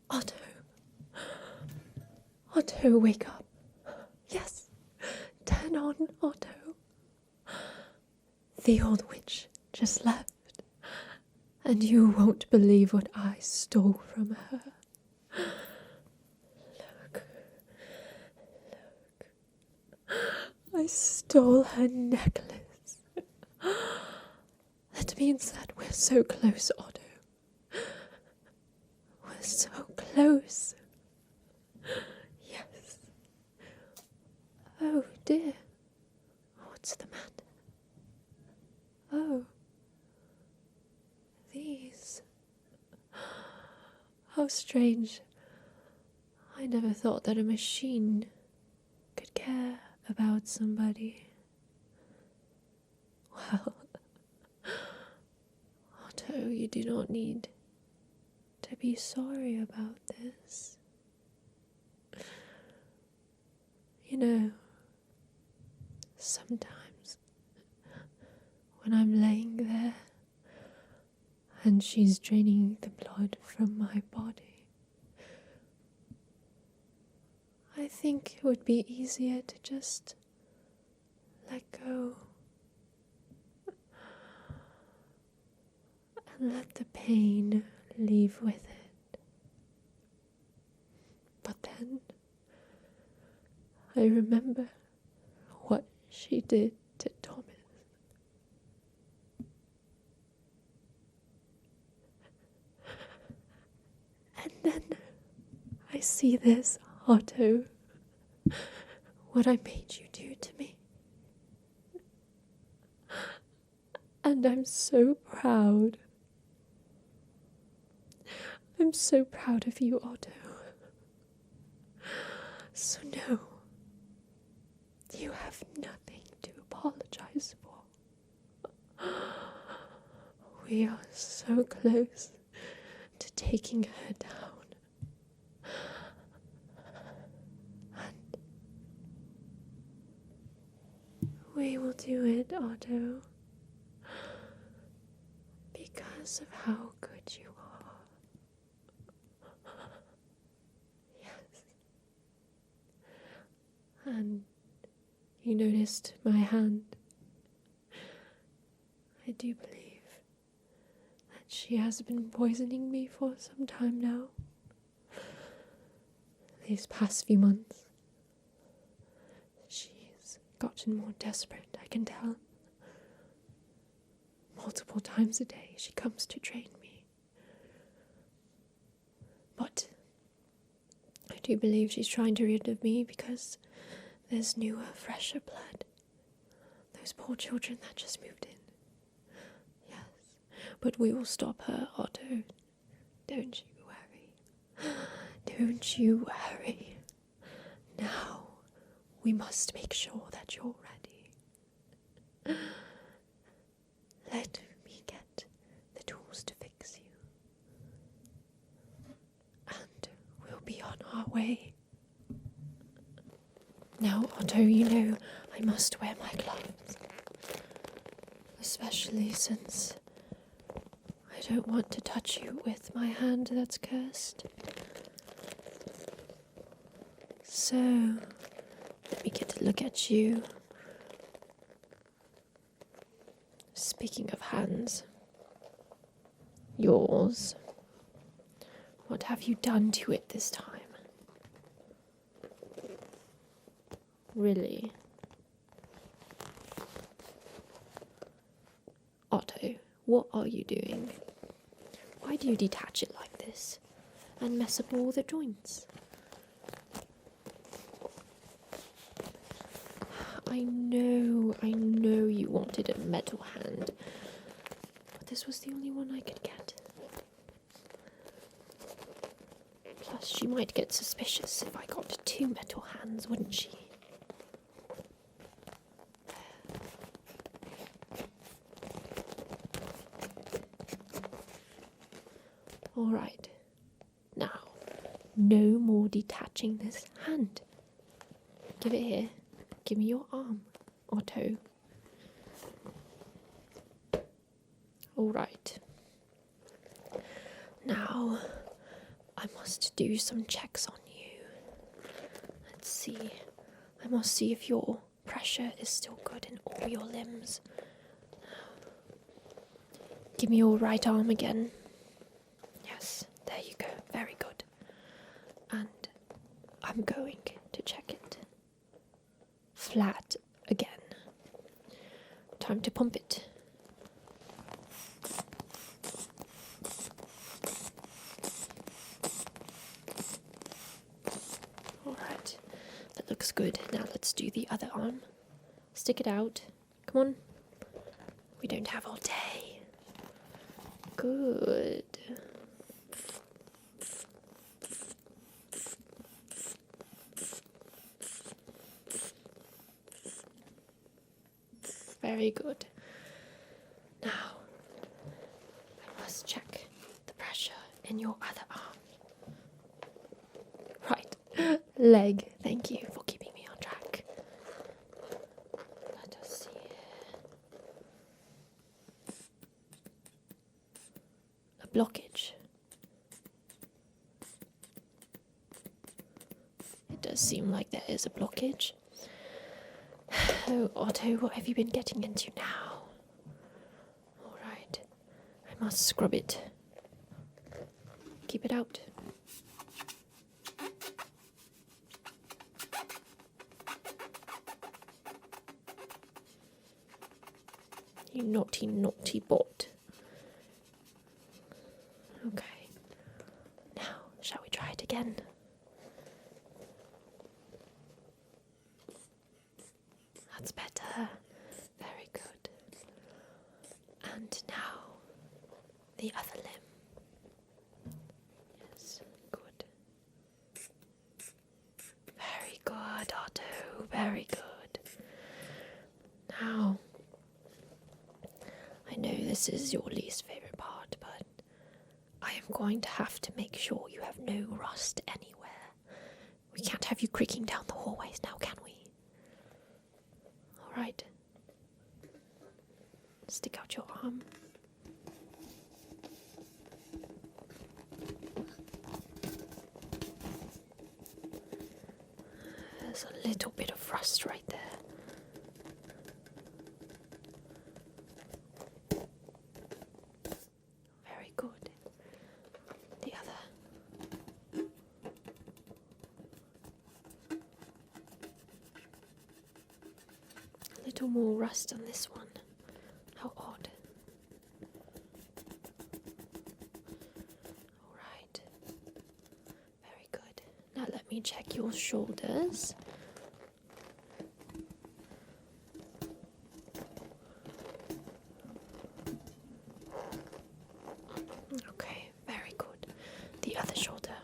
Otto. Otto, wake up. Yes, turn on, Otto. The old witch just left, and you won't believe what I stole from her. Look. I stole her necklace. That means that we're so close, Otto. We're so close. Yes. Oh dear. What's the matter? Oh. These. How strange. I never thought that a machine could care about somebody. Well, Otto, you do not need to be sorry about this. You know, sometimes when I'm laying there and she's draining the blood from my body, I think it would be easier to just let go and let the pain leave with it. But then I remember what she did to Thomas. And then I see this, Otto, what I made you do to me. And I'm so proud. I'm so proud of you, Otto. So no, you have nothing to apologize for. We are so close to taking her down. And we will do it, Otto, because of how good you are. Yes. And you noticed my hand. I do believe that she has been poisoning me for some time now. These past few months, she's gotten more desperate, I can tell. Multiple times a day she comes to drain me. But I do believe she's trying to rid of me because there's newer, fresher blood. Those poor children that just moved in. Yes, but we will stop her, Otto. Don't you worry. Don't you worry. Now, we must make sure that you're ready. Let me get the tools to fix you. And we'll be on our way. Now, Otto, you know I must wear my gloves. Especially since I don't want to touch you with my hand that's cursed. So, let me get a look at you. Speaking of hands, yours. What have you done to it this time? Really? Otto, what are you doing? Why do you detach it like this and mess up all the joints? I know you wanted a metal hand, but this was the only one I could get. Plus, she might get suspicious if I got 2 metal hands, wouldn't she? Alright, now, no more detaching this hand. Give it here. Give me your arm, Otto. Alright. Now, I must must do some checks on you. Let's see. I must see if your pressure is still good in all your limbs. Give me your right arm again. Yes, there you go. Very good. And I'm going to check it. Flat again. Time to pump it. Alright, that looks good. Now let's do the other arm. Stick it out. Come on. We don't have all day. Good. Very good. Now, I must check the pressure in your other arm. Right. Leg. Thank you for keeping me on track. Let us see here. A blockage. It does seem like there is a blockage. Oh, Otto, what have you been getting into now? Alright, I must scrub it. Keep it out. You naughty, naughty bot. Okay. Now, shall we try it again? That's better. Very good. And now, the other limb. Yes, good. Very good, Otto. Very good. Now, I know this is your least favourite part, but I am going to have to make sure you have no rust anywhere. We can't have you creaking down the hallways now, can we? Alright. Stick out your arm. There's a little bit of rust right there. Very good. The other. A little more rust on this one. How odd. Alright. Very good. Now let me check your shoulders. Okay, very good. The other shoulder.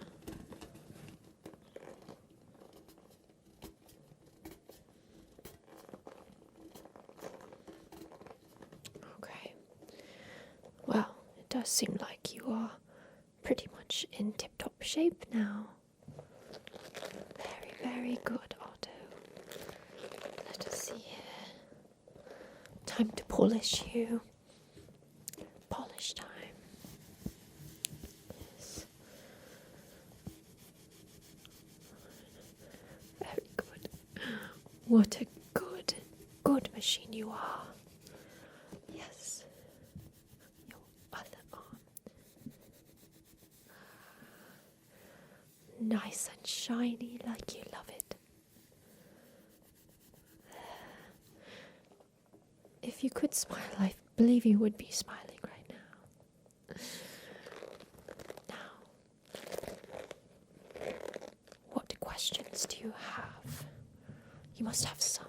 Okay. Well, it does seem like you are pretty much in tip-top shape now. Very, very good, Otto. Let us see here. Time to polish you. Polish time. Yes. Very good. What a good machine you are. Yes. Your other arm. Nice and shiny like you love it. If you could smile, I believe you would be smiling right now. Now, what questions do you have? You must have some.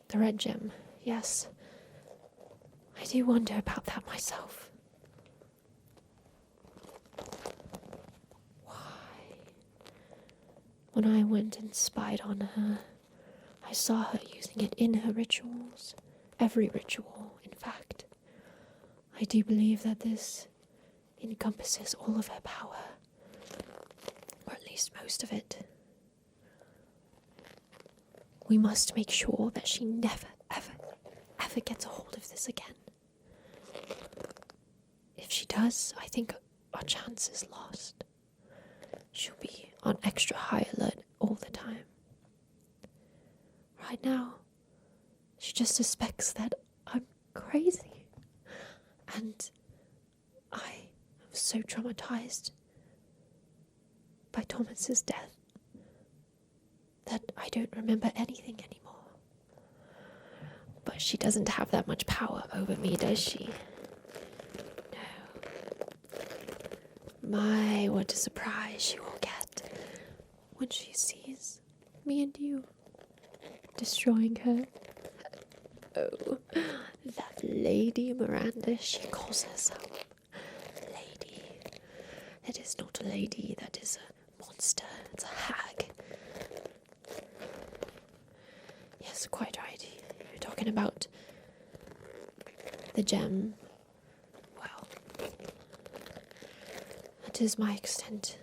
The red gem, yes. I do wonder about that myself. Why? When I went and spied on her, I saw her using it in her rituals. Every ritual, in fact. I do believe that this encompasses all of her power. Or at least most of it. We must make sure that she never, ever gets a hold of this again. If she does, I think our chance is lost. She'll be on extra high alert all the time. Right now, she just suspects that I'm crazy. And I am so traumatized by Thomas's death that I don't remember anything anymore. But she doesn't have that much power over me, does she? No. My, what a surprise she will get when she sees me and you destroying her. Oh, that Lady Miranda, she calls herself lady. It is not a lady, that is a monster, it's a hag. Yes, quite right. You're talking about the gem. Well, that is my extent.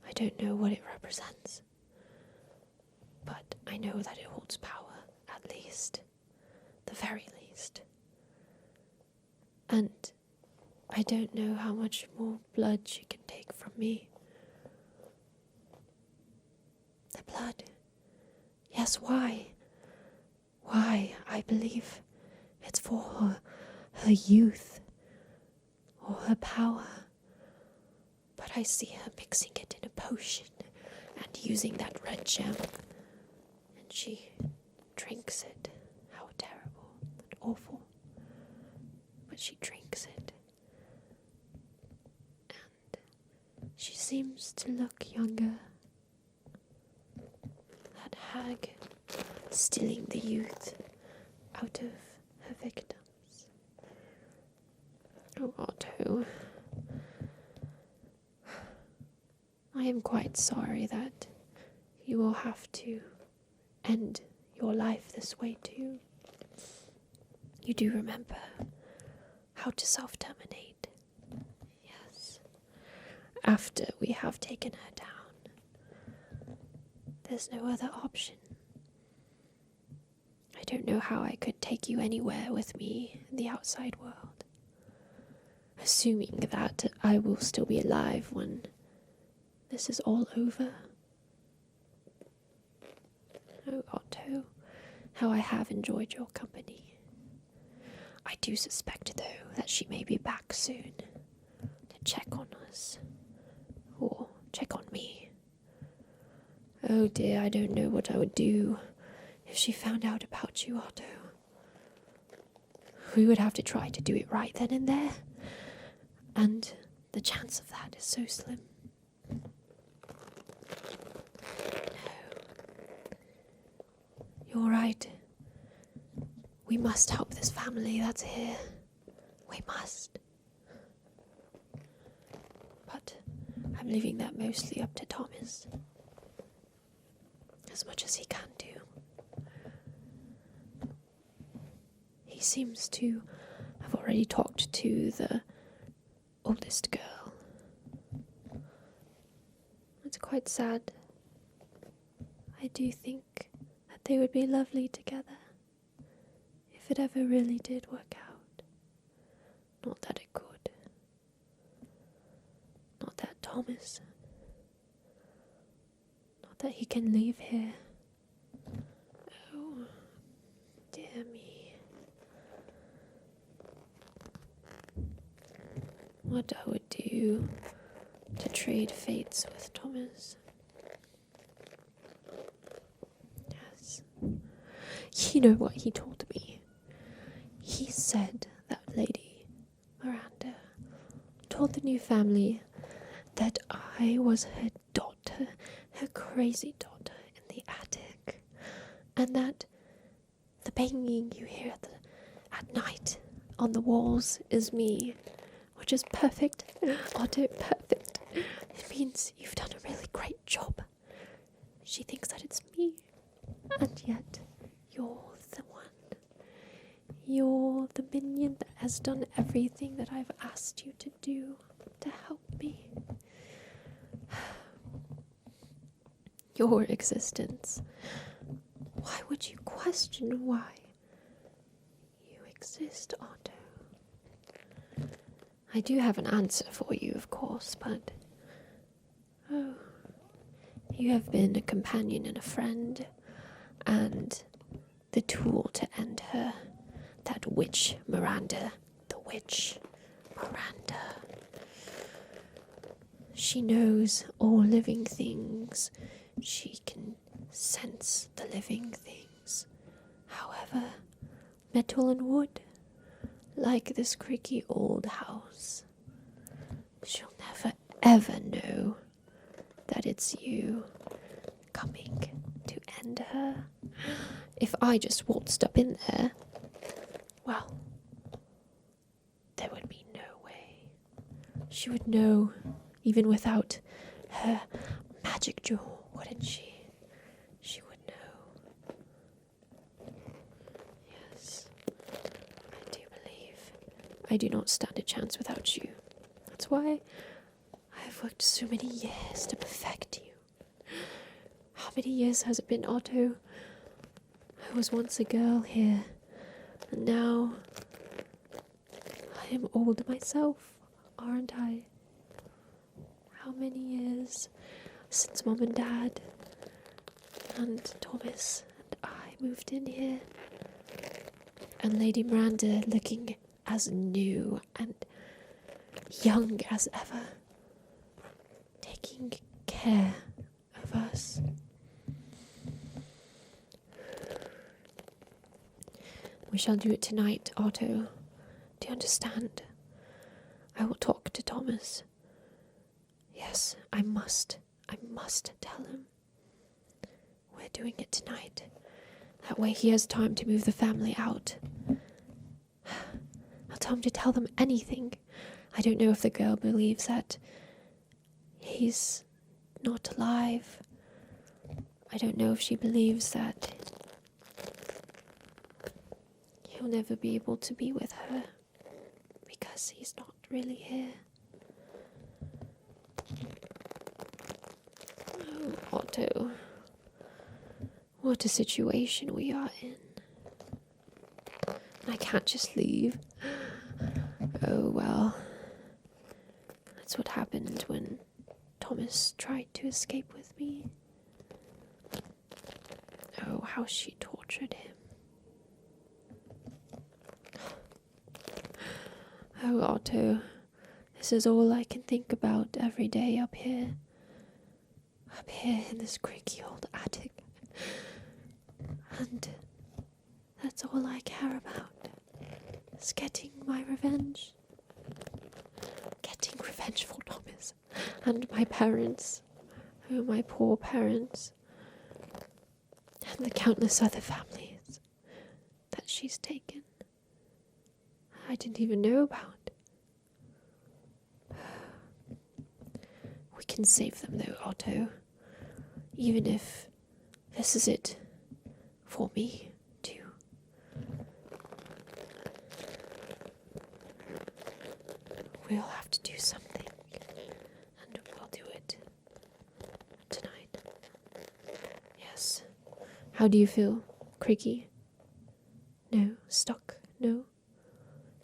I don't know what it represents, but I know that it holds power, at least, the very least. And I don't know how much more blood she can take from me. The blood? Yes, why? Why, I believe it's for her youth, or her power. But I see her mixing it in a potion and using that red gem. And she drinks it. How terrible and awful. But she drinks it. And she seems to look younger. That hag stealing the youth out of her victims. Oh, Otto. I am quite sorry that you will have to end your life this way too. You do remember how to self-terminate. Yes. After we have taken her down. There's no other option. I don't know how I could take you anywhere with me in the outside world. Assuming that I will still be alive when this is all over. Oh, Otto, how I have enjoyed your company. I do suspect, though, that she may be back soon to check on us. Or check on me. Oh dear, I don't know what I would do if she found out about you, Otto. We would have to try to do it right then and there. And the chance of that is so slim. No. You're right. We must help this family that's here. We must. But I'm leaving that mostly up to Thomas. As much as he can do. He seems to have already talked to the oldest girl. It's quite sad. I do think that they would be lovely together. If it ever really did work out. Not that it could. Not that Thomas. Not that he can leave here. Oh, dear me. What I would do to trade fates with Thomas. Yes. You know what he told me? He said that Lady Miranda told the new family that I was her daughter, her crazy daughter in the attic, and that the banging you hear at night on the walls is me. Which is perfect. Otto, perfect. It means you've done a really great job. She thinks that it's me. And yet, you're the one. You're the minion that has done everything that I've asked you to do to help me. Your existence. Why would you question why you exist, Otto? I do have an answer for you, of of course, but... Oh, you have been a companion and a friend, and the tool to end her. That witch, Miranda. The witch, Miranda. She knows all living things. She can sense the living things. However, metal and wood, like this creaky old house, she'll never ever know that it's you coming to end her. If I just waltzed up in there, well, there would be no way. She would know, even without her magic jewel, wouldn't she? She would know. Yes, I do believe I do not stand a chance without you. That's why I've worked so many years to perfect you. How many years has it been, Otto? I was once a girl here, and now I am old myself, aren't I? How many years since Mom and Dad and Thomas and I moved in here, and Lady Miranda looking as new and young as ever, taking care of us. We shall do it tonight, Otto. Do you understand? I will talk to Thomas. Yes, I must tell him. We're doing it tonight. That way he has time to move the family out. I'll tell him to tell them anything. I don't know if the girl believes that he's not alive. I don't know if she believes that he'll never be able to be with her because he's not really here. Oh, Otto. What a situation we are in. I can't just leave. Oh, well. That's what happened when Thomas tried to escape with me. Oh, how she tortured him. Oh, Otto. This is all I can think about every day up here. Up here in this creaky old attic. And that's all I care about. Is getting my revenge. Getting revenge for Thomas. And my parents. Oh, my poor parents. And the countless other families that she's taken. I didn't even know about. We can save them though, Otto. Even if this is it for me too. We'll have to do something, and we'll do it tonight. Yes. How do you feel? Creaky? No? Stuck? No?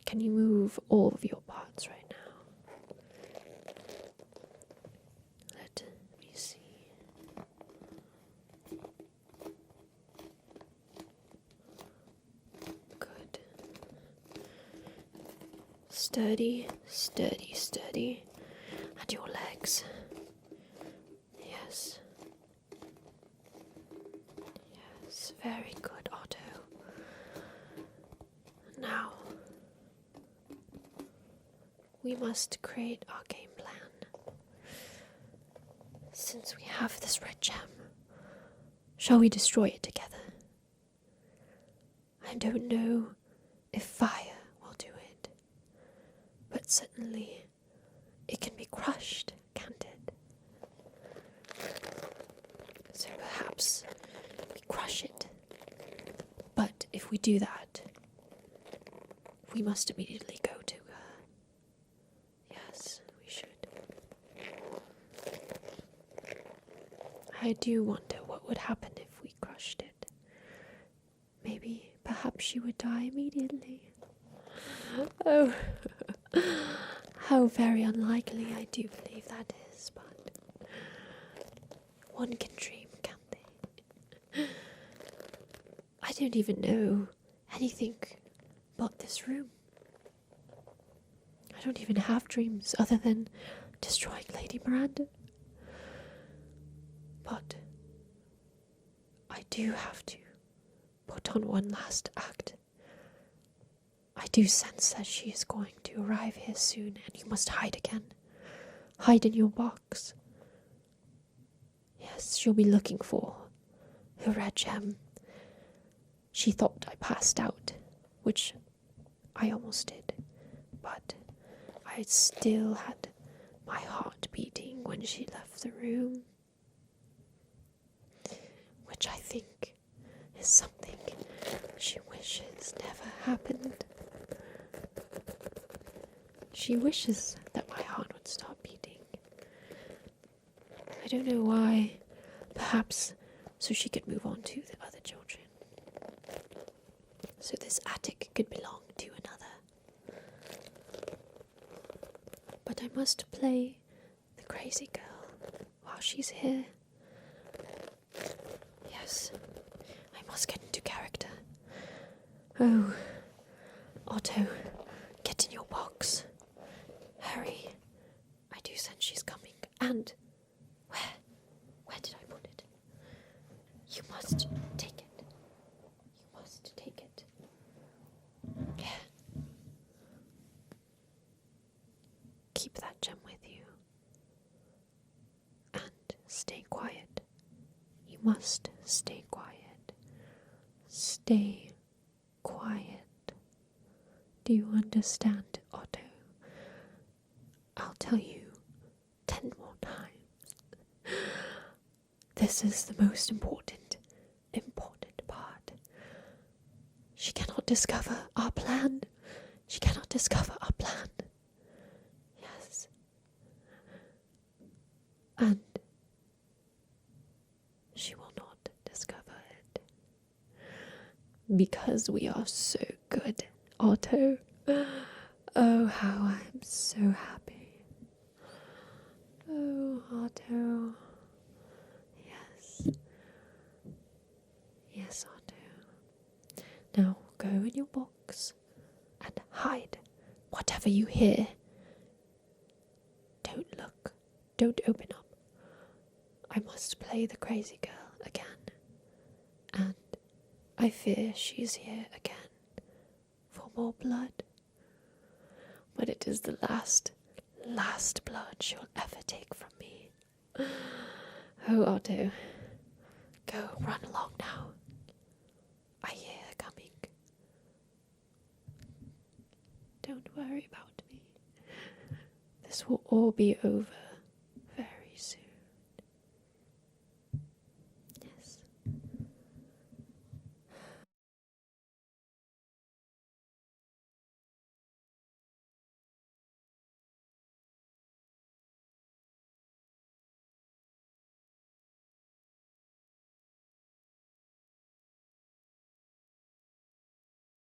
Can you move all of your parts right now? Let me see. Good. Steady, steady, steady. And your legs. Yes. Yes, very good, Otto. Now, we must create our game plan. Since we have this red gem, shall we destroy it together? I don't know if fire will do it, but certainly it can be crushed, can't it? So perhaps we crush it. But if we do that, we must immediately go to her. Yes, we should. I do wonder what would happen if we crushed it. Maybe, perhaps she would die immediately. Oh, how very unlikely I do believe that is, but one can dream, can't they? I don't even know anything but this room. I don't even have dreams other than destroying Lady Miranda. But I do have to put on one last act. I do sense that she is going to arrive here soon, and you must hide again. Hide in your box. Yes, she'll be looking for her red gem. She thought I passed out, which I almost did, but I still had my heart beating when she left the room, which I think is something she wishes never happened. She wishes that my heart would stop beating. I don't know why. Perhaps so she could move on to the other children. So this attic could belong to another. But I must play the crazy girl while she's here. Yes, I must get into character. Oh, Otto, get in your box. Hurry. I do sense she's coming. And where did I put it? You must take it. You must take it. Yeah. Keep that gem with you. And stay quiet. You must stay quiet. Stay quiet. Do you understand, Otto? I'll tell you 10 more times. This is the most important part. She cannot discover our plan. She cannot discover our plan. Yes. And she will not discover it. Because we are so good, Otto. Oh, how I'm so happy. Oh, Otto. Yes. Yes, Otto. Now go in your box and hide. Whatever you hear, don't look. Don't open up. I must play the crazy girl again. And I fear she's here again for more blood. But it is the last blood she'll ever take from me. Oh, Otto, go run along now. I hear her coming. Don't worry about me. This will all be over